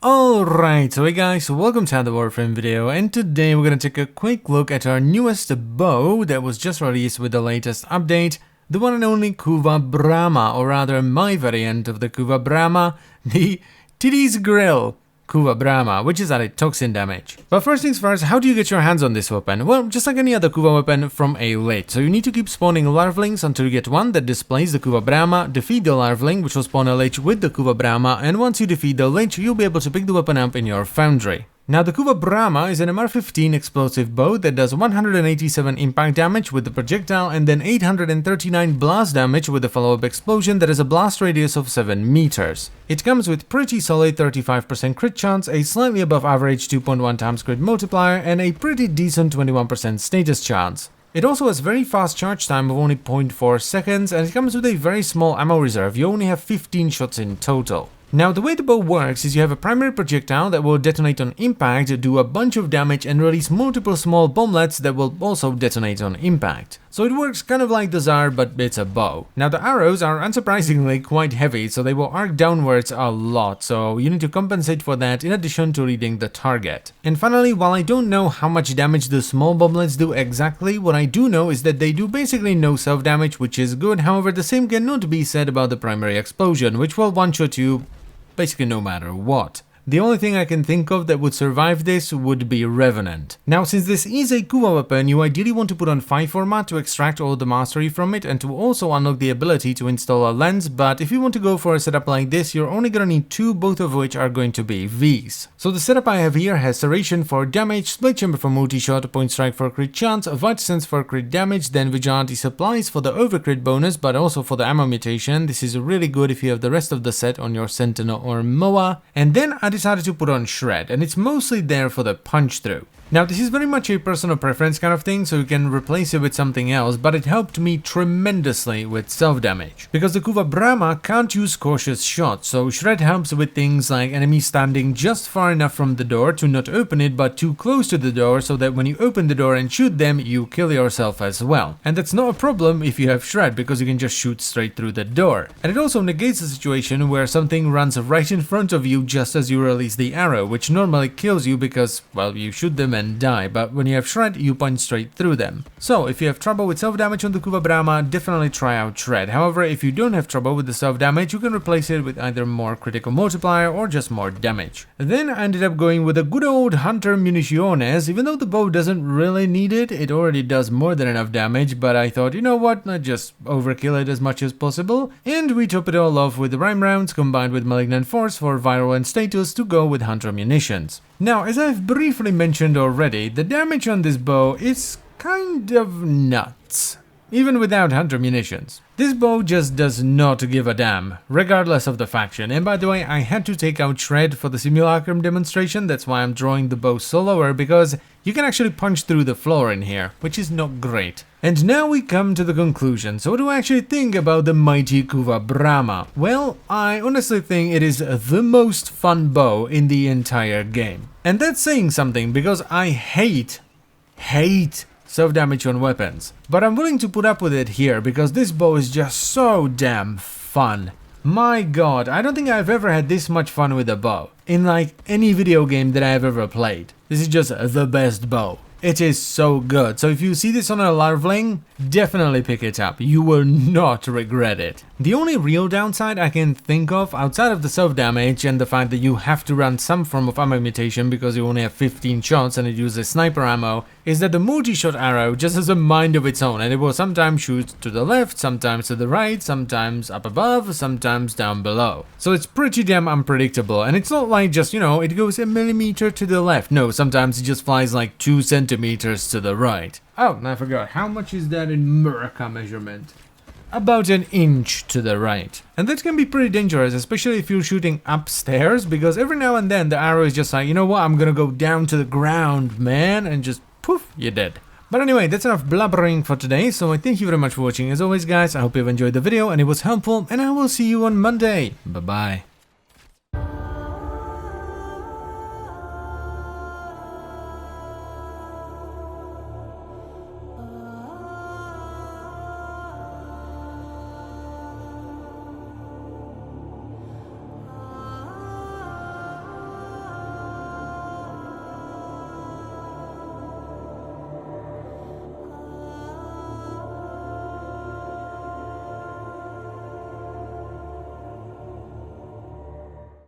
Alright, so hey guys, welcome to another Warframe video, and today we're gonna take a quick look at our newest bow that was just released with the latest update, the one and only Kuva Bramma, or rather my variant of the Kuva Bramma, the Titty's Grill Kuva Bramma, which is added toxin damage. But first things first, how do you get your hands on this weapon? Well, just like any other Kuva weapon from a lit. So you need to keep spawning larvalings until you get one that displays the Kuva Bramma, defeat the larvaling, which will spawn a lich with the Kuva Bramma, and once you defeat the lich, you'll be able to pick the weapon up in your foundry. Now the Kuva Bramma is an MR15 explosive bow that does 187 impact damage with the projectile and then 839 blast damage with the follow-up explosion that has a blast radius of 7 meters. It comes with pretty solid 35% crit chance, a slightly above average 2.1 times crit multiplier, and a pretty decent 21% status chance. It also has very fast charge time of only 0.4 seconds, and it comes with a very small ammo reserve. You only have 15 shots in total. Now the way the bow works is you have a primary projectile that will detonate on impact, do a bunch of damage and release multiple small bomblets that will also detonate on impact. So it works kind of like the Tsar, but it's a bow. Now the arrows are unsurprisingly quite heavy, so they will arc downwards a lot, so you need to compensate for that in addition to reading the target. And finally, while I don't know how much damage the small bomblets do exactly, what I do know is that they do basically no self-damage, which is good. However, the same cannot be said about the primary explosion, which will one-shot you basically no matter what. The only thing I can think of that would survive this would be Revenant. Now, since this is a Kuva weapon, you ideally want to put on 5 Forma to extract all the mastery from it and to also unlock the ability to install a lens, but if you want to go for a setup like this, you're only gonna need 2, both of which are going to be Vs. So the setup I have here has Serration for damage, Split Chamber for multi-shot, Point Strike for crit chance, Vital Sense for crit damage, then Vigilante Supplies for the overcrit bonus, but also for the ammo mutation. This is really good if you have the rest of the set on your Sentinel or Moa. And then I decided to put on Shred, and it's mostly there for the punch through. Now this is very much a personal preference kind of thing, so you can replace it with something else, but it helped me tremendously with self-damage. Because the Kuva Bramma can't use cautious shots, so Shred helps with things like enemies standing just far enough from the door to not open it, but too close to the door so that when you open the door and shoot them, you kill yourself as well. And that's not a problem if you have Shred, because you can just shoot straight through the door. And it also negates the situation where something runs right in front of you just as you release the arrow, which normally kills you because, well, you shoot them and die, but when you have Shred, you punch straight through them. So if you have trouble with self-damage on the Kuva Bramma, definitely try out Shred. However, if you don't have trouble with the self-damage, you can replace it with either more critical multiplier or just more damage. Then I ended up going with a good old Hunter Municiones. Even though the bow doesn't really need it, it already does more than enough damage, but I thought, you know what, let's just overkill it as much as possible, and we top it all off with the Rhyme rounds combined with Malignant Force for viral and status to go with Hunter Munitions. Now, as I've briefly mentioned already, the damage on this bow is kind of nuts, even without Hunter Munitions. This bow just does not give a damn, regardless of the faction. And by the way, I had to take out Shred for the simulacrum demonstration, that's why I'm drawing the bow slower, because you can actually punch through the floor in here, which is not great. And now we come to the conclusion. So what do I actually think about the mighty Kuva Bramma? Well, I honestly think it is the most fun bow in the entire game. And that's saying something, because I hate self-damage on weapons. But I'm willing to put up with it here because this bow is just so damn fun. My god, I don't think I've ever had this much fun with a bow in like any video game that I've ever played. This is just the best bow. It is so good. So if you see this on a larvaling, definitely pick it up. You will not regret it. The only real downside I can think of outside of the self-damage and the fact that you have to run some form of ammo mutation because you only have 15 shots and it uses sniper ammo is that the multi-shot arrow just has a mind of its own, and it will sometimes shoot to the left, sometimes to the right, sometimes up above, sometimes down below. So it's pretty damn unpredictable, and it's not like just, you know, it goes a millimeter to the left. No, sometimes it just flies like 2 centimeters to the right. Oh, and I forgot, how much is that in Murka measurement? About an inch to the right. And that can be pretty dangerous, especially if you're shooting upstairs, because every now and then the arrow is just like, you know what, I'm gonna go down to the ground, man, and just poof, you're dead. But anyway, that's enough blabbering for today, so I thank you very much for watching as always, guys. I hope you've enjoyed the video and it was helpful, and I will see you on Monday. Bye bye.